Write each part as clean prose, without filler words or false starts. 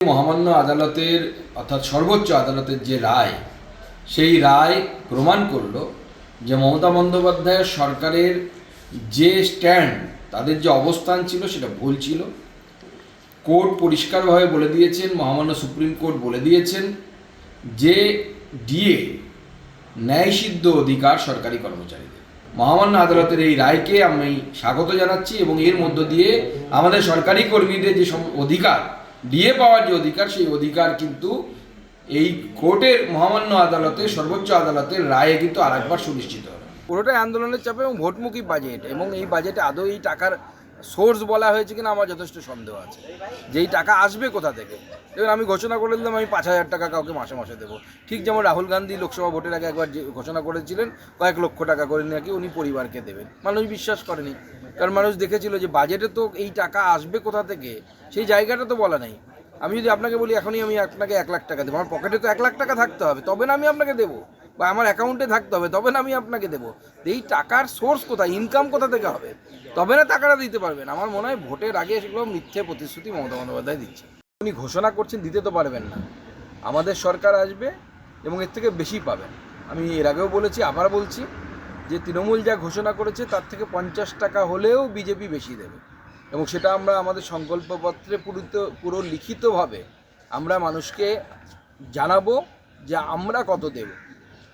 মহামান্য আদালতের অর্থাৎ সর্বোচ্চ আদালতের যে রায়, সেই রায় প্রমাণ করল যে মমতা বন্দ্যোপাধ্যায়ের সরকারের যে স্ট্যান্ড, তাদের যে অবস্থান ছিল সেটা ভুল ছিল। কোর্ট পরিষ্কারভাবে বলে দিয়েছেন, মহামান্য সুপ্রিম কোর্ট বলে দিয়েছেন যে ডিএ ন্যায়সিদ্ধ অধিকার সরকারি কর্মচারীদের। মহামান্য আদালতের এই রায়কে আমি স্বাগত জানাচ্ছি এবং এর মধ্য দিয়ে আমাদের সরকারি কর্মীদের যে অধিকার, ডিএ পাওয়ার যে অধিকার, সেই অধিকার কিন্তু এই কোর্টের মহামান্য আদালতে, সর্বোচ্চ আদালতের রায়ে কিন্তু আরেকবার সুনিশ্চিত হবে। পুরোটাই আন্দোলনের চাপে এবং ভোটমুখী বাজেট, এবং এই বাজেটে আদৌ এই টাকার সোর্স বলা হয়েছে কিনা আমার যথেষ্ট সন্দেহ আছে, যে এই টাকা আসবে কোথা থেকে। এবার আমি ঘোষণা করে দিলাম আমি 5,000 টাকা কাউকে মাসে মাসে দেবো, ঠিক যেমন রাহুল গান্ধী লোকসভা ভোটের আগে একবার যে ঘোষণা করেছিলেন কয়েক লক্ষ টাকা করে নাকি উনি পরিবারকে দেবেন। মানুষ বিশ্বাস করেনি, কারণ মানুষ দেখেছিল যে বাজেটে তো এই টাকা আসবে কোথা থেকে সেই জায়গাটা তো বলা নেই। আমি যদি আপনাকে বলি এখনই আমি আপনাকে 1 লাখ টাকা দেবো, আমার পকেটে তো 1 লাখ টাকা থাকতে হবে, তবে না আমি আপনাকে দেবো, বা আমার অ্যাকাউন্টে থাকতে হবে, তবে না আমি আপনাকে দেবো। এই টাকার সোর্স কোথায়, ইনকাম কোথা থেকে হবে, তবে না টাকাটা দিতে পারবেন। আমার মনে হয় ভোটের আগে সেগুলো মিথ্যে প্রতিশ্রুতি মমতা বন্দ্যোপাধ্যায় দিচ্ছে। উনি ঘোষণা করছেন, দিতে তো পারবেন না। আমাদের সরকার আসবে এবং এর থেকে বেশি পাবেন। আমি এর আগেও বলেছি, আবার বলছি যে তৃণমূল যা ঘোষণা করেছে তার থেকে 50 টাকা হলেও বিজেপি বেশি দেবে, এবং সেটা আমরা আমাদের সংকল্পপত্রে পুরো লিখিতভাবে আমরা মানুষকে জানাবো যে আমরা কত দেব,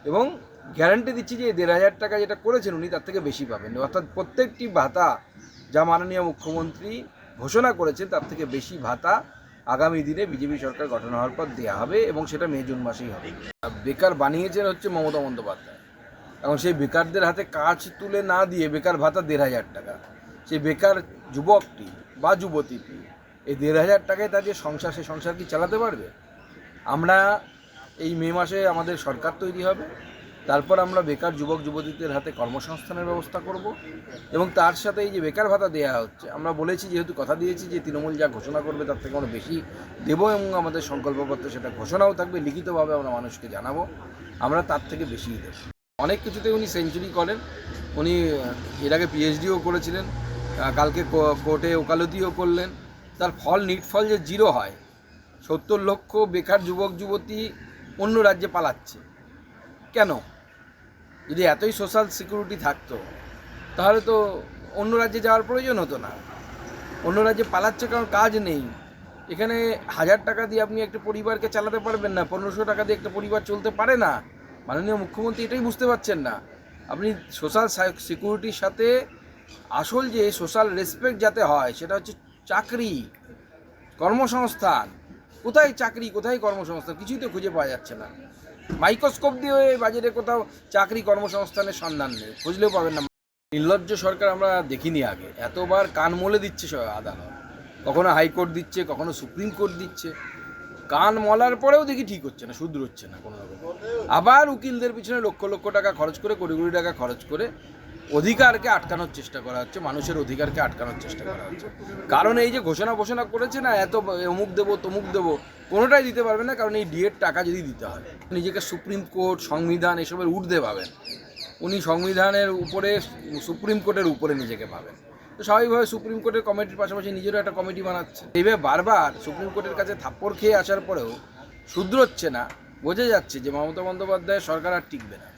এবং গ্যারান্টি দিচ্ছি যে 1,500 টাকা যেটা করেছেন উনি তার থেকে বেশি পাবেন। অর্থাৎ প্রত্যেকটি ভাতা যা মাননীয় মুখ্যমন্ত্রী ঘোষণা করেছেন তার থেকে বেশি ভাতা আগামী দিনে বিজেপি সরকার গঠন হওয়ার পর দেওয়া হবে, এবং সেটা মে জুন মাসেই হবে। বেকার বানিয়েছেন হচ্ছে মমতা বন্দ্যোপাধ্যায়। এখন সেই বেকারদের হাতে কাজ তুলে না দিয়ে বেকার ভাতা 1,500 টাকা, সেই বেকার যুবকটি বা যুবতীটি এই 1,500 টাকায় তার যে সংসার, সে সংসার কি চালাতে পারবে? আমরা এই মে মাসে আমাদের সরকার তৈরি হবে, তারপর আমরা বেকার যুবক যুবতীদের হাতে কর্মসংস্থানের ব্যবস্থা করব, এবং তার সাথে এই যে বেকার ভাতা দেওয়া হচ্ছে, আমরা বলেছি, যেহেতু কথা দিয়েছি যে তৃণমূল যা ঘোষণা করবে তার থেকে আমরা বেশি দেবো, এবং আমাদের সংকল্পপত্রে সেটা ঘোষণাও থাকবে, লিখিতভাবে আমরা মানুষকে জানাবো আমরা তার থেকে বেশিই দেব। অনেক কিছুতে উনি সেঞ্চুরি করেন। উনি এর আগে পিএইচডিও করেছিলেন, কালকে কোর্টে ওকালতিও করলেন। তার ফল, নিট ফল যে 0 হয়। 70 লক্ষ বেকার যুবক যুবতী অন্য রাজ্যে পালাচ্ছে কেন? যদি এতই সোশ্যাল সিকিউরিটি থাকতো তাহলে তো অন্য রাজ্যে যাওয়ার প্রয়োজন হতো না। অন্য রাজ্যে পালাচ্ছে কারণ কাজ নেই। এখানে 1,000 টাকা দিয়ে আপনি একটা পরিবারকে চালাতে পারবেন না, 1,500 টাকা দিয়ে একটা পরিবার চলতে পারে না। মাননীয় মুখ্যমন্ত্রী এটাই বুঝতে পারছেন না। আপনি সোশ্যাল সিকিউরিটির সাথে আসল যে সোশ্যাল রেসপেক্ট যাতে হয় সেটা হচ্ছে চাকরি, কর্মসংস্থান। কোথায় চাকরি, কোথায় কর্মসংস্থান, কিছুই তো খুঁজে পাওয়া যাচ্ছে না। মাইক্রোস্কোপ দিয়ে বাজেটে কোথাও চাকরি কর্মসংস্থানের সন্ধান নেই, খুঁজলেও পাবেন না। নির্লজ্জ সরকার আমরা দেখিনি আগে। এতবার কান মলে দিচ্ছে আদালত, কখনো হাইকোর্ট দিচ্ছে, কখনো সুপ্রিম কোর্ট দিচ্ছে। কান মলার পরেও দেখি ঠিক হচ্ছে না, শুধরোচ্ছে না কোনো রকম। আবার উকিলদের পিছনে লক্ষ লক্ষ টাকা খরচ করে, কোটি কোটি টাকা খরচ করে অধিকারকে আটকানোর চেষ্টা করা হচ্ছে, মানুষের অধিকারকে আটকানোর চেষ্টা করা হচ্ছে। কারণ এই যে ঘোষণা করেছে না, এত অমুক দেবো তমুক দেবো, কোনোটাই দিতে পারবে না। কারণ এই ডিএর টাকা যদি দিতে হয়, নিজেকে সুপ্রিম কোর্ট, সংবিধান এসবের ঊর্ধ্বে পাবেন। উনি সংবিধানের উপরে, সুপ্রিম কোর্টের উপরে নিজেকে পাবেন। তো স্বাভাবিকভাবে সুপ্রিম কোর্টের কমিটির পাশাপাশি নিজেরও একটা কমিটি বানাচ্ছে। এইভাবে বারবার সুপ্রিম কোর্টের কাছে থাপ্পড় খেয়ে আসার পরেও শুধরোচ্ছে না। বোঝা যাচ্ছে যে মমতা বন্দ্যোপাধ্যায়ের সরকার আর টিকবে না।